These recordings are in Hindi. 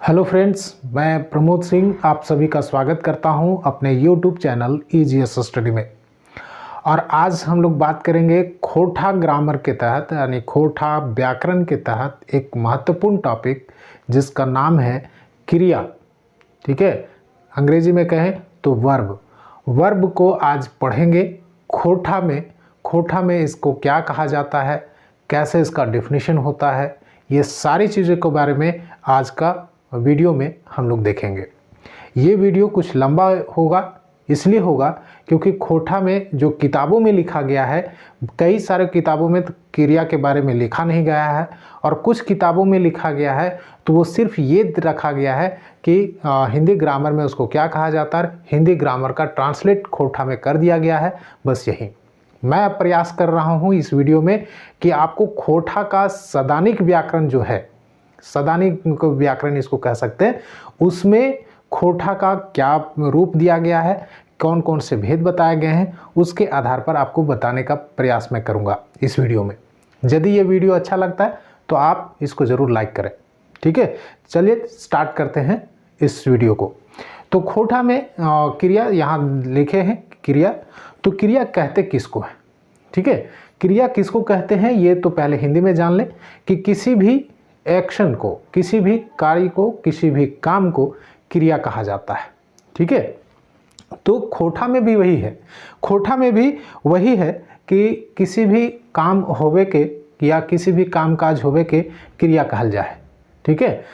हेलो फ्रेंड्स, मैं प्रमोद सिंह आप सभी का स्वागत करता हूं अपने यूट्यूब चैनल ईजीएस स्टडी में। और आज हम लोग बात करेंगे खोटा ग्रामर के तहत यानी खोटा व्याकरण के तहत एक महत्वपूर्ण टॉपिक जिसका नाम है क्रिया। ठीक है, अंग्रेजी में कहें तो वर्ब। वर्ब को आज पढ़ेंगे खोटा में इसको क्या कहा जाता है, कैसे इसका डेफिनेशन होता है, ये सारी चीज़ों के बारे में आज का वीडियो में हम लोग देखेंगे। ये वीडियो कुछ लंबा होगा, इसलिए होगा क्योंकि खोटा में जो किताबों में लिखा गया है, कई सारे किताबों में तो क्रिया के बारे में लिखा नहीं गया है, और कुछ किताबों में लिखा गया है तो वो सिर्फ ये रखा गया है कि हिंदी ग्रामर में उसको क्या कहा जाता है, हिंदी ग्रामर का ट्रांसलेट खोटा में कर दिया गया है। बस यही मैं प्रयास कर रहा हूँ इस वीडियो में कि आपको खोटा का सदानिक व्याकरण जो है, सदानिक व्याकरण इसको कह सकते हैं, उसमें खोटा का क्या रूप दिया गया है, कौन कौन से भेद बताए गए हैं, उसके आधार पर आपको बताने का प्रयास मैं करूंगा इस वीडियो में। यदि ये वीडियो अच्छा लगता है तो आप इसको ज़रूर लाइक करें। ठीक है, चलिए स्टार्ट करते हैं इस वीडियो को। तो खोटा में क्रिया यहाँ लिखे हैं क्रिया। तो क्रिया कहते किसको है? ठीक है, क्रिया किसको कहते हैं ये तो पहले हिंदी में जान लें कि किसी भी एक्शन को, किसी भी कार्य को, किसी भी काम को क्रिया कहा जाता है। ठीक है, तो खोटा में भी वही है। खोटा में भी वही है कि किसी भी काम होवे के या किसी भी काम काज होवे के क्रिया कहल जाए। ठीक है,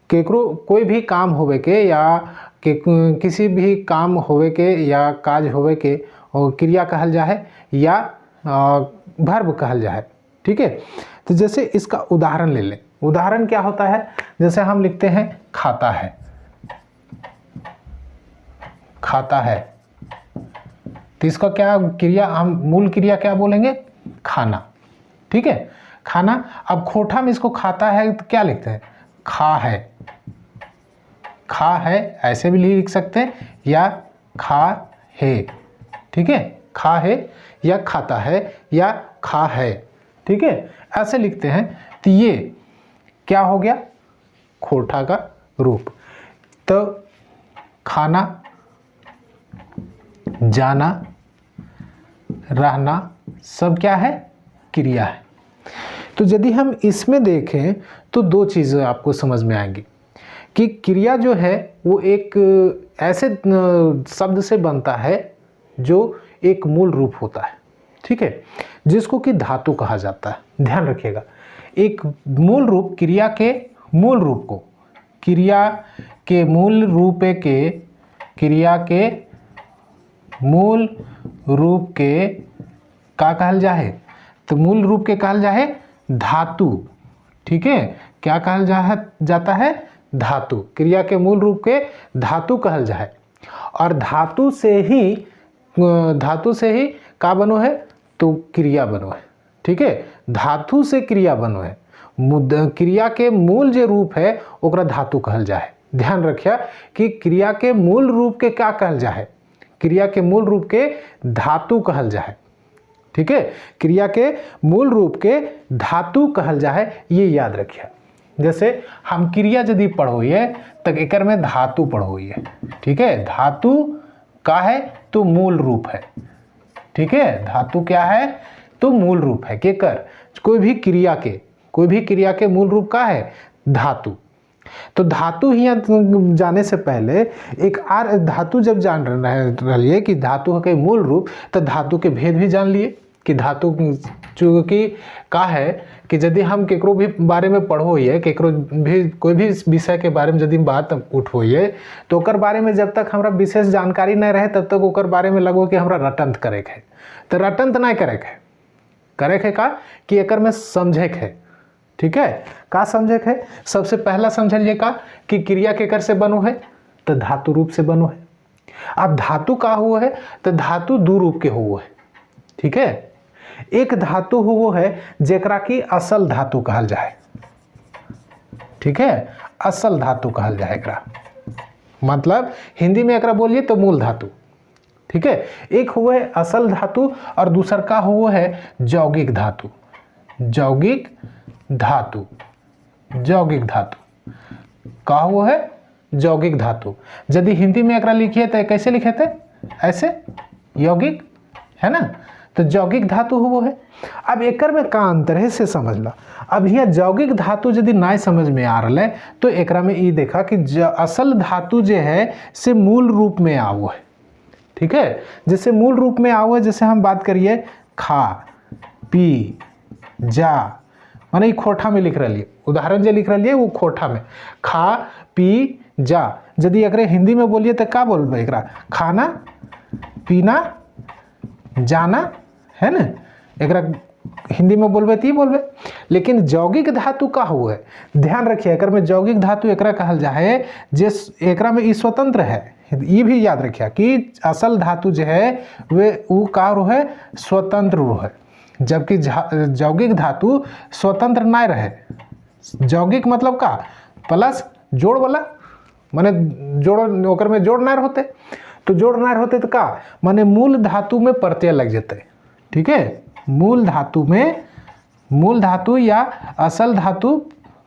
केकरो कोई भी काम होवे के या किसी भी काम होवे के या काज होवे के क्रिया कहल जाए या वर्ब कहल जाए। ठीक है, तो जैसे इसका उदाहरण ले लें। उदाहरण क्या होता है? जैसे हम लिखते हैं खाता है, खाता है, तो इसका क्या क्रिया, हम मूल क्रिया क्या बोलेंगे? खाना। ठीक है, खाना। अब खोटा में इसको खाता है तो क्या लिखते हैं? खा है। खा है ऐसे भी लिख सकते हैं या खा है। ठीक है, खा है या खाता है या खा है। ठीक है, ऐसे लिखते हैं। तो ये क्या हो गया? खोटा का रूप। तो खाना, जाना, रहना सब क्या है? क्रिया है। तो यदि हम इसमें देखें तो दो चीज़ें आपको समझ में आएंगी कि क्रिया जो है वो एक ऐसे शब्द से बनता है जो एक मूल रूप होता है। ठीक है, जिसको कि धातु कहा जाता है। ध्यान रखिएगा, एक मूल रूप, क्रिया के मूल रूप को, क्रिया के मूल रूप के, क्रिया के मूल रूप के का कहल जाए? तो मूल रूप के कहल जाए धातु। ठीक है, क्या कहल जाता है? धातु। क्रिया के मूल रूप के धातु कहल जाए। और धातु से ही का बनो है? तो क्रिया बनो है। ठीक है, धातु से क्रिया बनो है। क्रिया के मूल जो रूप है ओकरा धातु कहल जाए। ध्यान रखिए कि क्रिया के मूल रूप के क्या कहल जाए? क्रिया के मूल रूप के धातु कहल जाए। ठीक है, क्रिया के मूल रूप के धातु कहल जाए, ये याद रखिए। जैसे हम क्रिया यदि पढ़ोइए तो एकर में धातु पढ़ोइए। ठीक है, धातु का है तो मूल रूप है। ठीक है, धातु क्या है? तो मूल रूप है। केकर? कोई भी क्रिया के मूल रूप का है धातु। तो धातु ही जाने से पहले एक और धातु जब जान रहिए कि धातु के मूल रूप, तो धातु के भेद भी जान लिए कि धातु चूँकि का है कि यदि हम केकरो भी बारे में पढ़ोइए, केकरो भी कोई भी विषय के बारे में यदि बात उठोइए तो ओकर बारे में जब तक हमरा विशेष जानकारी नहीं रहे तब तक ओकर बारे में लगो कि हमरा रटंत करे है। तो रटंत नहीं करे है, का कि एकर में समझे है। ठीक है, का समझे है? सबसे पहला समझलिए का कि क्रिया केकर से बनो है? तो धातु रूप से बनो है। अब धातु का हुआ है? तो धातु दो रूप के हुआ है। ठीक है, एक धातु हुआ है जेकरा की असल धातु कहल जाए। ठीक है, असल धातु कहल जाए एकरा, मतलब हिंदी में एकरा बोलिए तो मूल धातु। ठीक है, एक हुआ है असल धातु और दूसर का हुआ है यौगिक धातु। यौगिक धातु, यौगिक धातु। का हुआ है यौगिक धातु। यदि हिंदी में एकरा लिखिए तो कैसे लिखे थे, ऐसे यौगिक, है ना। तो यौगिक धातु वो है। अब एकर में का अंतर है से समझ ला। अब यहाँ यौगिक धातु यदि ना समझ में आ रहा है तो एकरा में ये देखा कि असल धातु जो है से मूल रूप में आवो है, ठीक है। जैसे मूल रूप में आओ है, जैसे हम बात करिए खा पी जा, माने ये खोठा में लिख रही है, उदाहरण जो लिख रही है वो खोठा में खा पी जा। यदि एकरे हिंदी में बोलिए तो क्या बोलबे एकरा, खाना पीना जाना, है ना। एकरा हिंदी में बोलबे तो ही बोलबे। लेकिन यौगिक धातु का हुआ है, ध्यान रखिए एकर में यौगिक धातु एकरा कहल जाए जिस एकरा में ई स्वतंत्र है। ये भी याद रखिए कि असल धातु जो है वे वो का है स्वतंत्र है, जबकि यौगिक धातु स्वतंत्र ना रहे। यौगिक मतलब का प्लस जोड़ वाला, माने जोड़ ओकर में जोड़ ना होते, तो जोड़ ना होते तो का माने मूल धातु में प्रत्यय लग जाते, ठीक है। मूल धातु या असल धातु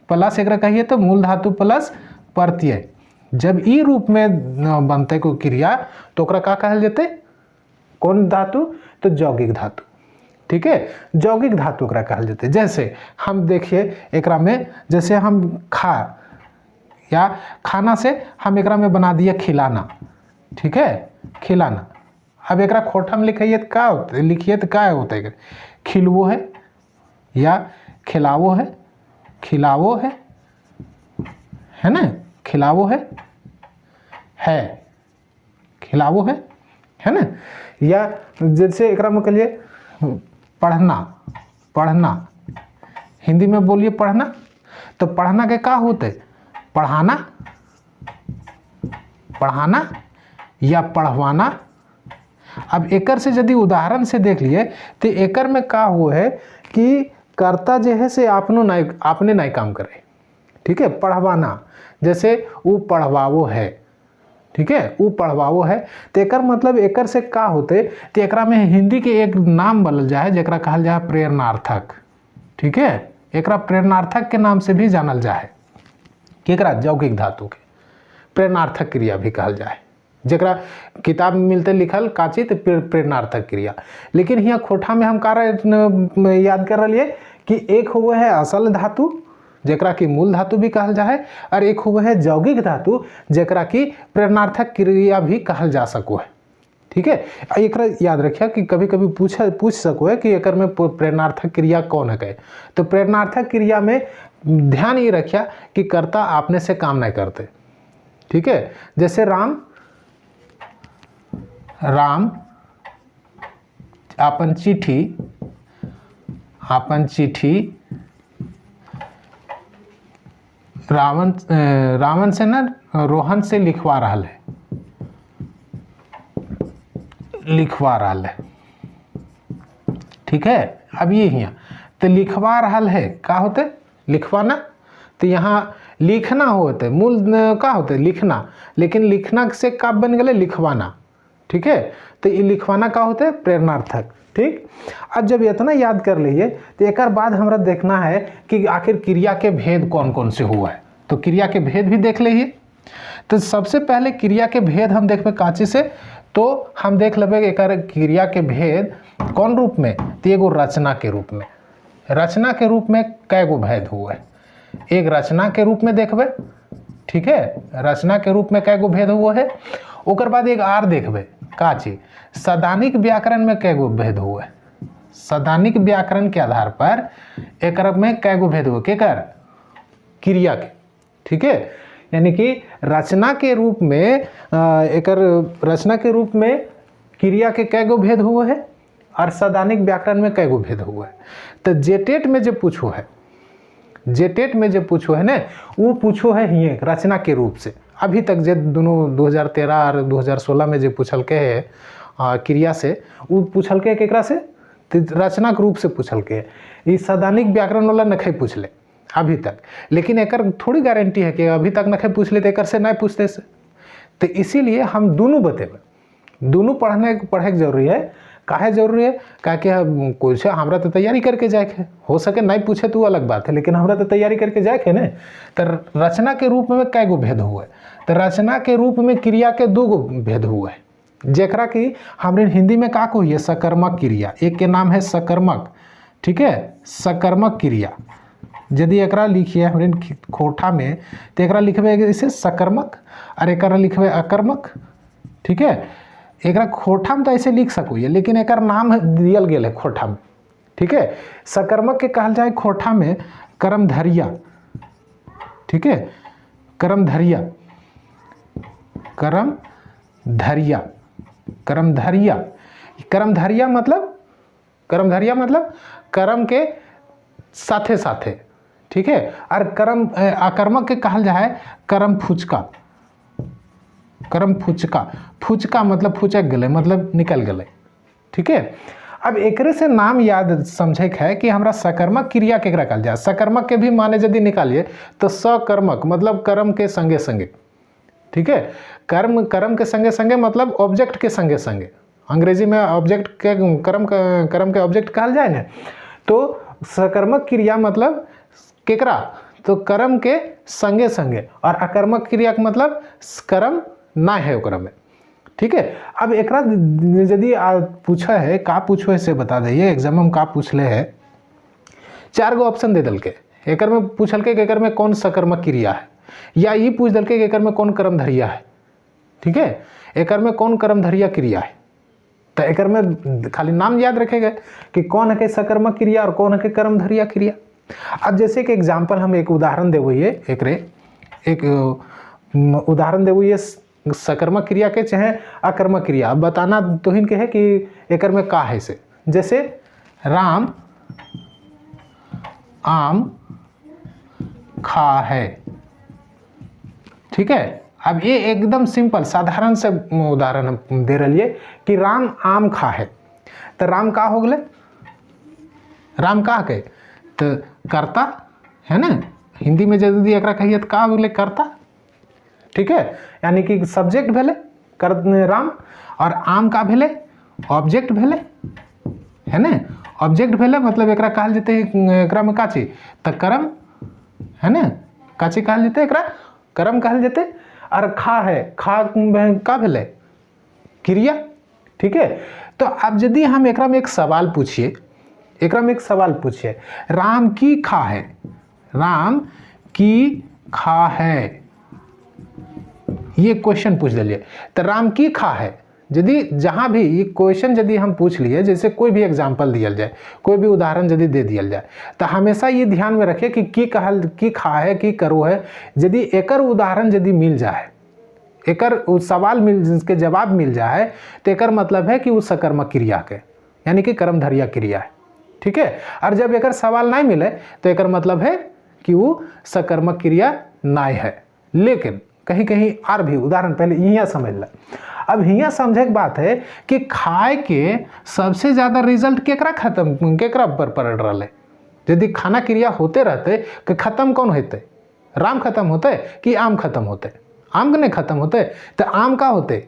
प्लस एकरा कहिए तो मूल धातु प्लस प्रत्यय, जब ई रूप में बनते कोई क्रिया तो ओकरा का कहल जाते, कौन धातु, तो यौगिक धातु, ठीक है। यौगिक धातु ओकरा कहल जाते। जैसे हम देखिए एकरा में, जैसे हम खा या खाना से हम एकरा में बना दिया खिलाना, ठीक है, खिलाना। अब एकरा खोठा में लिखिए तो क्या होता है, लिखिए तो क्या होता है, खिलवो है या खिलावो है ना, खिलावो है खिलावो है ना। या जैसे एकरा में कहिए पढ़ना, हिंदी में बोलिए पढ़ना, तो पढ़ना के का होते, पढ़ाना या पढ़वाना। अब एकर से यदि उदाहरण से देख लिए तो एकर में का हुआ है कि कर्ता जो है से आपने नहीं काम करे, ठीक है। पढ़वाना, जैसे वो पढ़वावो है, ठीक है, वो पढ़वावो है, तो एकर मतलब एकर से का होते, तो एकरा में हिंदी के एक नाम बदल जाए जरा कहल जाए प्रेरणार्थक, ठीक है। एकरा प्रेरणार्थक के नाम से भी जानल जाए, केकरा यौगिक धातु के प्रेरणार्थक क्रिया भी कहल जाए, जरा किताब में मिलते लिखल काची तो प्रेरणार्थक क्रिया। लेकिन यहाँ खोठा में हम का याद कर रही है कि एक हुआ है असल धातु जरा की मूल धातु भी कहल जाए, और एक हुआ है यौगिक धातु जरा की प्रेरणार्थक क्रिया भी कहल जा सको है, ठीक है। एक याद रखिए कि कभी कभी पूछ सको है कि एकर में प्रेरणार्थक क्रिया कौन है कहे, तो प्रेरणार्थक क्रिया में ध्यान ये रखिए कि कर्ता आपने से काम नहीं करते, ठीक है। जैसे राम आपन चिट्ठी रावण से ना रोहन से लिखवा रहा है, ठीक है। अब ये यहाँ तो लिखवा रहा है का होते, लिखवाना, तो यहाँ लिखना होते, मूल का होते लिखना, लेकिन लिखना से का बन गए लिखवाना, ठीक है। तो ये लिखवाना का होते प्रेरणार्थक, ठीक। अब जब इतना याद कर लीजिए तो एक बाद हमरा देखना है कि आखिर क्रिया के भेद कौन कौन से हुआ है, तो क्रिया के भेद भी देख लीजिए। तो सबसे पहले क्रिया के भेद हम देखबे काची से, तो हम देख लेबे एक क्रिया के भेद कौन रूप में, तो एगो रचना के रूप में। रचना के रूप में कै गो भेद हुआ है, एक रचना के रूप में देखबे, ठीक है, रचना के रूप में कै गो भेद हुआ है। ओकर बाद एक आर देखबे का चीज, सदानिक व्याकरण में कै गो भेद हुआ है, सदानिक व्याकरण के आधार पर एक में कै गो भेद हुआ केकर, क्रिया के, ठीक है। यानी कि रचना के रूप में एक रचना के रूप में क्रिया के कै गो भेद हुआ है और सदानिक व्याकरण में कै गो भेद हुआ है। तो जेटेट में जो पूछो है, जेटेट में जो पूछो है ना, वो पूछो है ही रचना के रूप से। अभी तक जो दोनों 2013 और 2016 में जो पूछल के है क्रिया से, वो पूछल के केकरा से, तो रचना के रूप से पूछल के। ये सदानिक व्याकरण वाला नखे पूछ ले अभी तक, लेकिन एक थोड़ी गारंटी है कि अभी तक नखे पूछ ले तो एक से नहीं पूछते से। तो इसीलिए हम दोनों बतेबे, दोनों पढ़े के जरूरी है। काहे जरूरी है? क्या कि कुछ हमरा तो तैयारी करके जाए के हो सके नहीं पूछे तो अलग बात है, लेकिन हमरा तो तैयारी करके जाए के ने। तो रचना के रूप में कै गो भेद हुए? तो रचना के रूप में क्रिया के 2 गो भेद हुए, जेकरा कि हमरे हिंदी में का कहिए सकर्मक क्रिया। एक के नाम है सकर्मक, ठीक है, सकर्मक क्रिया। यदि एकरा लिखिए हमरे खोटा में तो एकरा लिखबे जैसे सकर्मक और एकरा लिखबे अकर्मक, ठीक है। एकरा खोटा में तो ऐसे लिख सकोए, लेकिन एकर नाम दियल गेल है खोटा में, ठीक है। सकर्मक के कहल जाए खोटा में कर्मधरिया, ठीक है, कर्मधरिया, कर्मधरिया, कर्मधरिया, कर्मधरिया मतलब, कर्मधरिया मतलब कर्म के साथे साथे, ठीक है। और कर्म अकर्मक के कहल जाए कर्म फुचका, कर्म फुचका, फुचका मतलब फुचक गले मतलब निकल गले, ठीक है। अब एकरे से नाम याद समझे है कि हमरा सकर्मक क्रिया केकरा कहल जाए। सकर्मक के भी माने यदि निकालिए तो सकर्मक मतलब कर्म के संगे संगे, ठीक है। कर्म के संगे संगे मतलब ऑब्जेक्ट के संगे संगे, अंग्रेजी में ऑब्जेक्ट के कर्म के ऑब्जेक्ट कहल जाए ना। तो सकर्मक क्रिया मतलब केकरा, तो कर्म के संगे संगे, और अकर्मक क्रिया का मतलब कर्म ना है ओकरा में, ठीक है। अब एकरा यदि पूछा है का पूछो है से बता दिए, एग्जाम में का पूछले है। 4 गो ऑप्शन दे दल के, एकर में पूछल के एकर में कौन सकर्मक क्रिया है, या ये पूछ दल के एकर में कौन कर्मधरिया है, ठीक है, एकर में कौन कर्मधरिया क्रिया है। तो एकर में खाली नाम याद रखेगा कि कौन है के सकर्मक क्रिया और कौन है के कर्मधरिया क्रिया। अब जैसे कि एग्जाम्पल हम एक उदाहरण देवे, एक उदाहरण देवे सकर्मक क्रिया के चाहे अकर्मक क्रिया। अब बताना तो हिन के है कि एकर में का है से, जैसे राम आम खा है, ठीक है। अब ये एकदम सिंपल साधारण से उदाहरण हम दे रही है कि राम आम खा है, तो राम का हो गए, राम का के तो कर्ता है ना। हिंदी में यदि एकरा कहिए तो का हो गए कर्ता, ठीक है, यानी कि सब्जेक्ट भेले कर राम, और आम का भेले ऑब्जेक्ट भेले, है ना। ऑब्जेक्ट भेले मतलब एकरा कहल जते एकरा में का चीज तो कर्म, है ना, का चीज कहल जते एकरा कर्म कहल जते। और खा है, खा का भेले क्रिया, ठीक है। तो अब यदि हम एकरा में एक सवाल पूछिए, एकरा में एक सवाल पूछिए, राम की खा है, राम की खा है, ये क्वेश्चन पूछ दिलिए। तो राम की खा है, यदि जहाँ भी ये क्वेश्चन यदि हम पूछ लिए, जैसे कोई भी एग्जाम्पल दिया जाए, कोई भी उदाहरण यदि दे दिया जाए, तो हमेशा ये ध्यान में रखिए कि की कहल की खा है की करो है। यदि एकर उदाहरण यदि मिल जाए, एकर सवाल मिल जिसके जवाब मिल जाए, तो एकर मतलब है कि वो सकर्मक क्रिया के यानी कि कर्मधरिया क्रिया है, ठीक है। और जब एकर सवाल नहीं मिले तो एकर मतलब है कि वो सकर्मक क्रिया नहीं है। लेकिन कहीं कहीं और भी उदाहरण पहले यहाँ समझ लें। अब यहाँ समझे की बात है कि खाए के सबसे ज़्यादा रिजल्ट केकरा खत्म केकरा पर पड़ रहा है। यदि खाना क्रिया होते रहते कि खत्म कौन होते, राम खत्म होते कि आम खत्म होते, आम नहीं खत्म होते तो आम का होते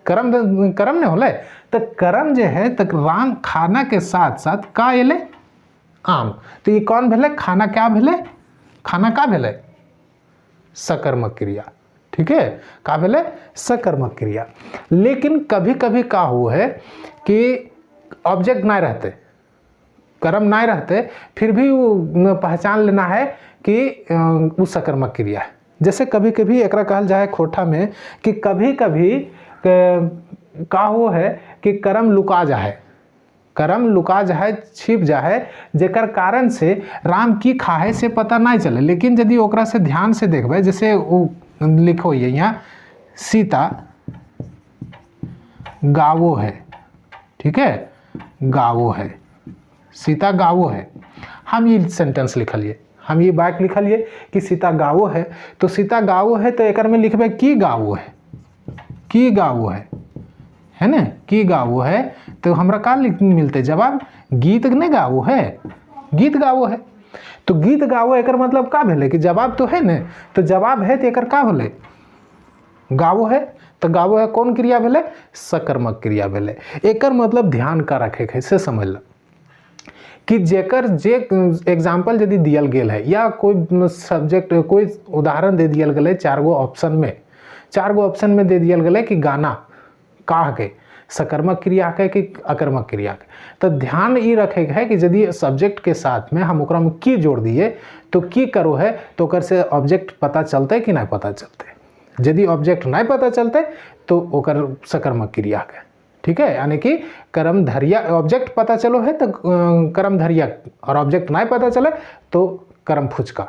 कर्म नहीं होले। तो कर्म जो है तो राम खाना के साथ साथ का एले आम, तो ये कौन भेले खाना, क्या भेले खाना का भेले सकर्मक क्रिया, ठीक है, का भेले सकर्मक क्रिया। लेकिन कभी कभी का हुआ है कि ऑब्जेक्ट नहीं रहते, कर्म नहीं रहते, फिर भी वो पहचान लेना है कि वो सकर्मक क्रिया है। जैसे कभी कभी एकरा कहल जाए खोटा में कि कभी कभी का हो है कि कर्म लुका जाए, कर्म लुका जाए, छिप जाए, जेकर कारण से राम की खाए से पता नहीं चले। लेकिन यदि ओकरा से ध्यान से देखबे, जैसे वो लिखो ये यहाँ सीता गावो है, ठीक है, गावो है, सीता गावो है। हम ये सेंटेंस लिखलिए, हम ये बात लिखलिए कि सीता गावो है, तो सीता गावो है तो एकर में लिखबे की गावो है, की गावो है ना, की गावो है। तो हमरा का मिलते जवाब गीत नहीं गावो है, गीत गावो है। तो गीत गावो एकर मतलब का भेले कि जवाब तो है ना, तो जवाब है तो एकर का होले गावो है। तो गावो है कौन क्रिया भेले, सकर्मक क्रिया भेले। एकर मतलब ध्यान का रखे है, से समझ ल कि जेकर जे एग्जाम्पल यदि दियल गेल है या कोई सब्जेक्ट कोई उदाहरण दे दियल गेल है 4 गो ऑप्शन में दे दियल गेल है कि गाना काह के सकर्मक क्रिया के कि अकर्मक क्रिया के, तो ध्यान ये रखे है कि यदि सब्जेक्ट के साथ में हम ओकरा में की जोड़ दिए तो की करो है तो ओकर से ऑब्जेक्ट पता चलते कि नहीं पता चलते। यदि ऑब्जेक्ट नहीं पता चलते तो ओकर सकर्मक क्रिया के, ठीक है, यानी कि कर्मधारय ऑब्जेक्ट पता चलो है तो कर्मधारय और ऑब्जेक्ट नहीं पता चले तो कर्म फुचका,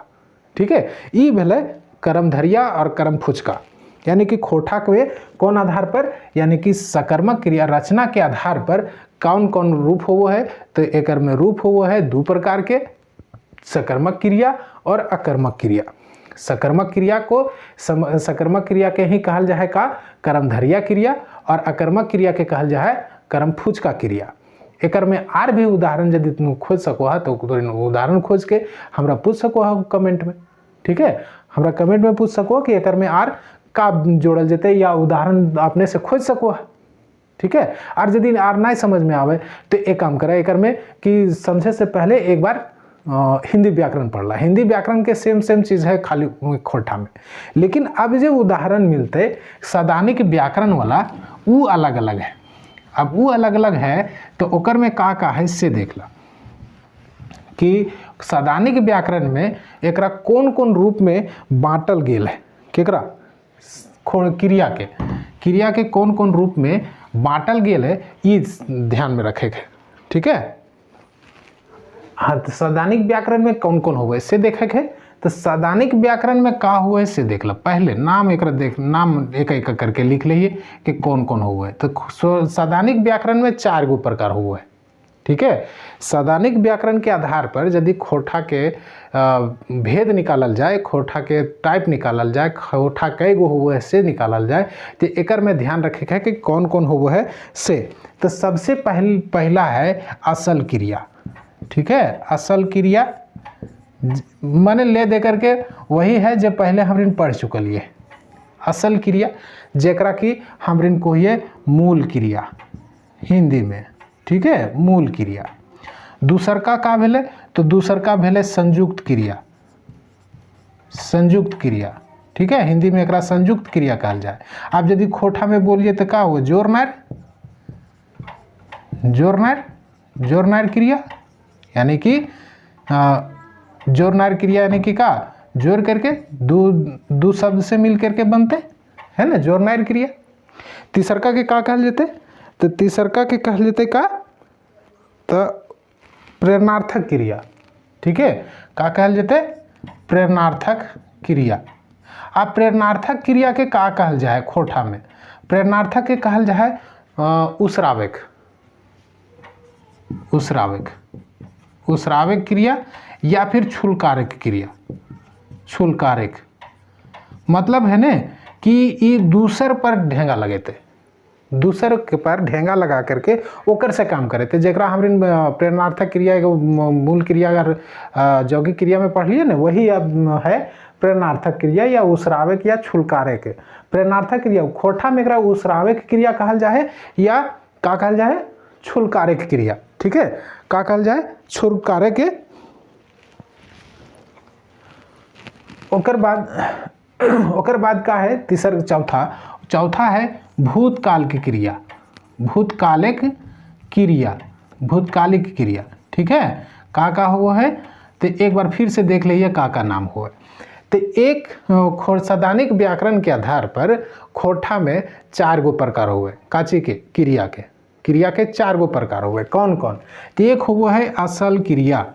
ठीक है। ये भेले कर्मधारय और कर्म फुचका, यानी कि खोटा के कौन आधार पर, यानी कि सकर्मक क्रिया रचना के आधार पर कौन कौन रूप हो है, तो एक में रूप हो है 2 प्रकार के, सकर्मक क्रिया और अकर्मक क्रिया। सकर्मक क्रिया को सकर्मक क्रिया के ही कहल जाए का कर्मधारय क्रिया और अकर्मक क्रिया के कहल जाए कर्म फुचका क्रिया। एकर में आर भी उदाहरण यदि तुम खोज सको है तो उदाहरण खोज के हमरा पूछ सको है कमेंट में, ठीक है, हमरा कमेंट में पूछ सको कि एकर में आर का जोड़ल जते या उदाहरण अपने से खोज सको है, ठीक है। और यदि आर नहीं समझ में आवे तो एक काम करे एकर में कि समझे से पहले एक बार हिंदी व्याकरण पढ़ला। हिंदी व्याकरण के सेम चीज़ है खाली खोटा में, लेकिन अब जो उदाहरण मिलते सदानिक व्याकरण वाला वो अलग अलग है। अब वो अलग अलग है तो ओकर में का है से देखला कि सदानिक व्याकरण में एकरा कौन कौन रूप में बांटल गेल है, केकरा क्रिया के कौन कौन रूप में बांटल गेल है, ये ध्यान में रखे के, ठीक है। हाँ, तो सदानिक व्याकरण में कौन कौन हुआ इससे देखे है, तो सदानिक व्याकरण में का हुआ है इससे देख लो। पहले नाम एक एक एक करके लिख लीजिए कि कौन कौन हुआ है। तो सदानिक व्याकरण में 4 गो प्रकार हुआ है, ठीक है। सदानिक व्याकरण के आधार पर यदि खोटा के भेद निकालल जाए, खोटा के टाइप निकालल जाए, खोटा कई गो हुआ है से निकालल जाए, तो एकर में ध्यान रखे है कि कौन कौन हुआ है से। तो सबसे पहला है असल क्रिया, ठीक है। असल क्रिया मैंने ले दे करके वही है जो पहले हमने पढ़ चुकलिए। असल क्रिया जेकरा की हमने कहिए मूल क्रिया हिंदी में, ठीक है, मूल क्रिया। दूसर का भेले, तो दूसर का भेले संयुक्त क्रिया, संयुक्त क्रिया, ठीक है, हिंदी में एकरा संयुक्त क्रिया कहल जाए। अब यदि खोटा में बोलिए तो का हुआ जोरनार, जोरनार क्रिया, यानी कि जोरनार क्रिया यानी कि का जोड़ करके दो शब्द से मिल करके बनते है ना जोरनार क्रिया। तीसरका के का कहल जाते, तो तीसरका के कहल जाते का तो प्रेरणार्थक क्रिया, ठीक है, का कहल जाते प्रेरणार्थक क्रिया। अब प्रेरणार्थक क्रिया के का कहल जाए खोटा में, प्रेरणार्थक के कहल जाए उसरावेक, उसरावेक क्रिया या फिर छुलकारक क्रिया। छुलकारक मतलब है ना कि ये दूसर पर ढेंगा लगेते, दूसर के पर ढेंगा लगा करके ओकर से काम करे थे। जरा हम प्रेरणार्थक क्रिया मूल क्रिया अगर यौगिक क्रिया में पढ़ लिए ना, वही अब है प्रेरणार्थक क्रिया या उसरावेक या छुलकारक। प्रेरणार्थक क्रिया खोटा में उसरावेक क्रिया कहल जाए या का कहल जाए छुलकारक क्रिया, ठीक है, का कहल जाए छुलकारक। ओकर बाद का है तीसर चौथा है भूतकाल की क्रिया, भूतकालिक क्रिया, ठीक है, का हुआ है। तो एक बार फिर से देख लीजिए का नाम हुआ। तो एक सदानिक व्याकरण के आधार पर खोटा में 4 गो प्रकार हुए, काची के क्रिया के 4 गो प्रकार हुए। कौन कौन, तो एक हुआ है असल क्रिया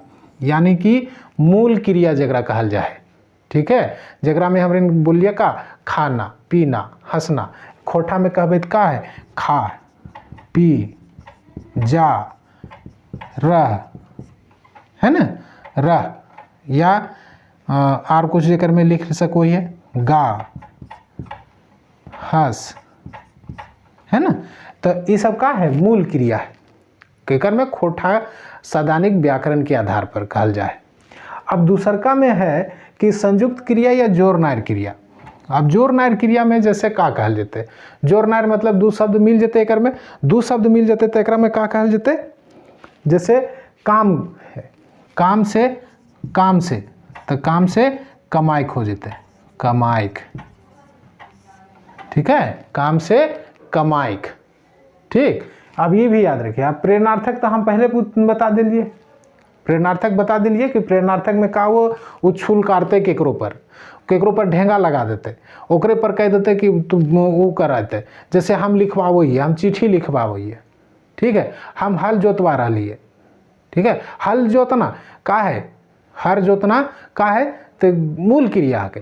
यानी कि मूल क्रिया जगरा कहल जाए, ठीक है, जगरा में हमने बोलिए का खाना पीना हंसना। खोटा में कहबे का है खा पी जा रह, है ना, रह, या और कुछ जेकर में लिख सको है गा हंस, है ना। तो ये सब का है मूल क्रिया है, केकर में खोटा सदानिक व्याकरण के आधार पर कहल जाए। अब दूसरका में है कि संयुक्त क्रिया या जोरनार क्रिया। अब जोर नायर क्रिया में जैसे का कहल जेते, जोर नायर मतलब दू शब्द मिल जेते, एकर में दू शब्द मिल जेते तो एकरा में का कहल जेते, जैसे काम है, काम से तो काम से कमाइक हो जेते, कमाइक, ठीक है, काम से कमाइक। ठीक, अब ये भी याद रखिए। अब प्रेरणार्थक तो हम पहले बता दिलिए, प्रेरणार्थक बता दिलिए कि प्रेरणार्थक में का वो उछुलकारते केकरो पर ढेंगा लगा देते, ओकरे पर कह देते कि तुम वो कराते, जैसे हम लिखवाइए, हम चिट्ठी लिखवाइए, ठीक है, हम हल जोतवा रहिए, ठीक है, हल जोतना का है, हर जोतना का है तो मूल क्रिया के,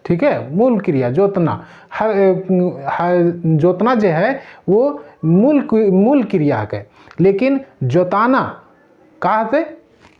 ठीक है, मूल क्रिया जोतना, हर जोतना जो है वो मूल क्रिया के, लेकिन जोताना का होते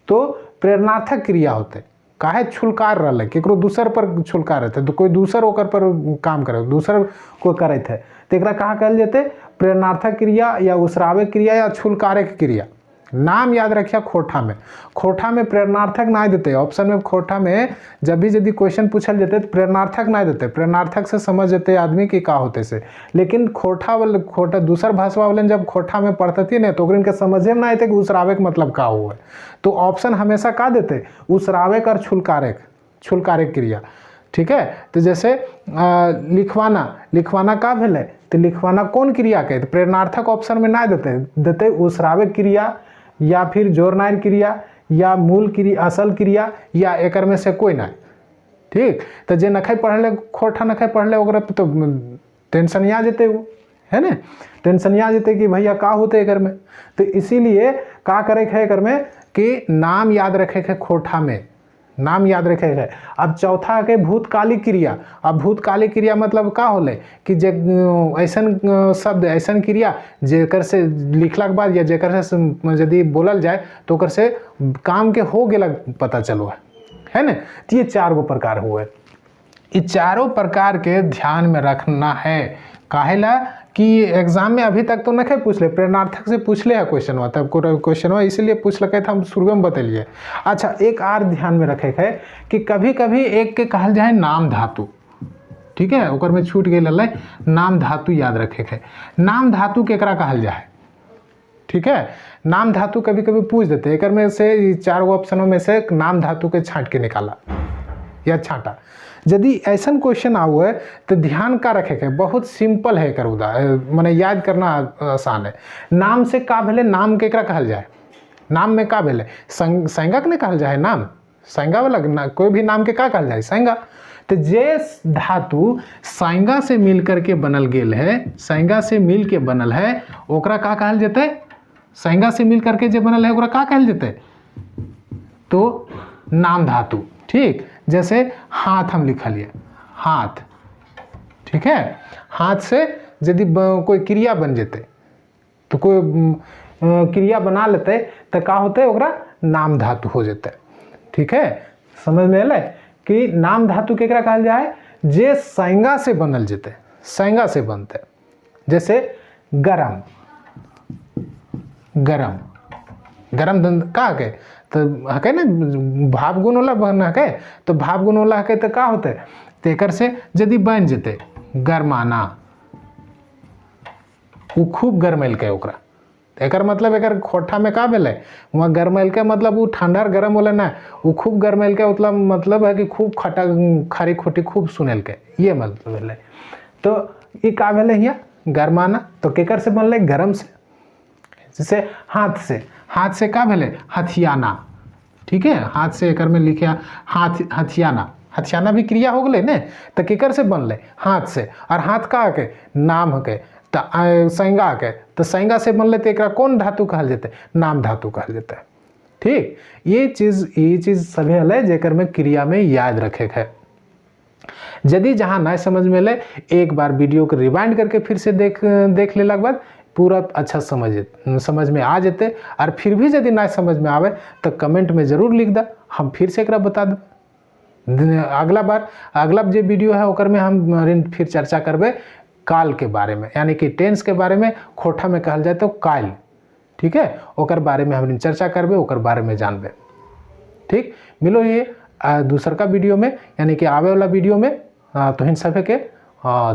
तो प्रेरणार्थक क्रिया होते, काहे छुलकार रहा केकरो दूसर पर छुलकार रहते, तो कोई दूसर ओकर पर काम करे, दूसर को करे थे, तो एकरा कहाँ कहल जेते, प्रेरणार्थक क्रिया या उसरावे क्रिया या छुलकारक क्रिया। नाम याद रखिए, खोठा में प्रेरणार्थक ना देते, ऑप्शन में खोठा में जब भी यदि क्वेश्चन पूछल जाते तो प्रेरणार्थक ना देते, प्रेरणार्थक से समझ जेते आदमी कि का होते से, लेकिन खोठा दूसर भाषा वाले जब खोठा में पढ़ते थी ना तो इनके समझे में ना आते कि उसरावे का मतलब का हुआ है, तो ऑप्शन हमेशा का देते, उसरावेक और छुलकारक क्रिया, ठीक है। तो जैसे लिखवाना का भेले, तो लिखवाना कौन क्रिया के, तो प्रेरणार्थक ऑप्शन में ना देते उसरावेक क्रिया या फिर जोर नायर क्रिया या मूल क्रिया, असल क्रिया या एकर में से कोई ना, ठीक। तो जे नखे पढ़ले, खोठा नखे पढ़ले ओकरा तो टेंशन आ जेते, वो है ना, टेंशन आ जेते कि भैया का होते एकर में। तो इसीलिए का करे है एकर में कि नाम याद रखे है, खोठा में नाम याद रखे है। अब चौथा के भूतकालिक क्रिया, अब भूतकालिक क्रिया मतलब का होले कि जे ऐसन शब्द, ऐसन क्रिया जेकर से लिखला के बाद या जेकर से यदि बोलल जाए तो ओकर से काम के हो गेला पता चलो है ना। तो ये 4 गो प्रकार हुए, ये चारों प्रकार के ध्यान में रखना है। काहेला कि एग्जाम में अभी तक तो नहीं पूछ ले, प्रेरणार्थक से पूछ ले है क्वेश्चन, तब क्वेश्चन इसलिए पूछ लगे था, हम शुरू में बतलिए। अच्छा, एक और ध्यान में रखे है कि कभी कभी एक के कहल जाए नाम धातु, ठीक है, ओकर में छूट गई, नाम धातु याद रखे है। नाम धातु केकरा कहल जाए, ठीक है, नाम धातु कभी कभी पूछ देते, एक में से 4 गो ऑप्शनों में से नाम धातु के छांट के निकाला या छांटा। यदि ऐसा क्वेश्चन आओ है तो ध्यान का रखे के, बहुत सिंपल है कर मैंने याद करना आसान है। नाम से का भेले, नाम केकरा कहल जाए, नाम में का भेले, संज्ञा के नहीं कहल जाए, नाम संज्ञा वाला कोई भी नाम के का कहल जाए, संज्ञा। तो जे धातु संज्ञा से मिल करके बनल गेल है, संज्ञा से मिल के बनल है, ओकरा का कहल जेते, संज्ञा से मिल करके जे बनल है ओकरा का कहल जेते, तो नाम धातु, ठीक। जैसे हाथ हम लिखलिए, हाथ, ठीक है, हाथ से यदि कोई क्रिया बन जेते, तो कोई क्रिया बना लेते तो का होते, ओकरा नाम धातु हो जेते, ठीक है। समझ में आए कि नाम धातु केकरा कहल जाए, जे संज्ञा से बनल जेते, संज्ञा से बनते। जैसे गरम, गरम, गरम का के तो हके ना भाव गुण वाला बन हके, तो भाव गुण वाला हके तो का होते, तो एकर से यदि बन जेते गरमाना, वो खूब गरमैल के ओकरा, एकर मतलब एकर खोठा में का भेले, वहाँ गरमैल के मतलब वो ठंडा गर्म वाला ना, वो खूब गरमैल के मतलब है कि खूब खटा खरी खोटी खूब सुनेल के, ये मतलब भेले। तो ये का भेले हिया गरमाना, तो केकर से बनले, गरम से। जैसे हाथ से का भेले, हथियाना, ठीक है, हाथ से एकर में लिखे हाथ, हथियाना भी क्रिया हो गए ने, तो केकर से बनले, हाथ से। और हाथ का के नाम के, तो संज्ञा के, तो संज्ञा से बनले तो एकरा कौन धातु कहल जेते, नाम धातु कहल जेते, ठीक। ये चीज सभी है जेकर में क्रिया में याद रखे है। यदि जहाँ ना समझ में ले, एक बार वीडियो को रिवाइंड करके फिर से देख लेला के बाद पूरा अच्छा समझ में आ जेते। और फिर भी यदि ना समझ में आवे तो कमेंट में ज़रूर लिख दा, हम फिर से एकरा बता दें। अगला जो वीडियो है ओकर में हम फिर चर्चा करबे काल के बारे में, यानी कि टेंस के बारे में, खोठा में कहल जाए तो काल, ठीक है, ओकर बारे में हम चर्चा करबे, ओकर बारे में जानबे, ठीक। मिलो ये दूसर का वीडियो में, यानी कि आवे वाला वीडियो में। तो इन सभी के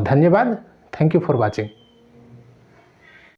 धन्यवाद। Thank you for watching.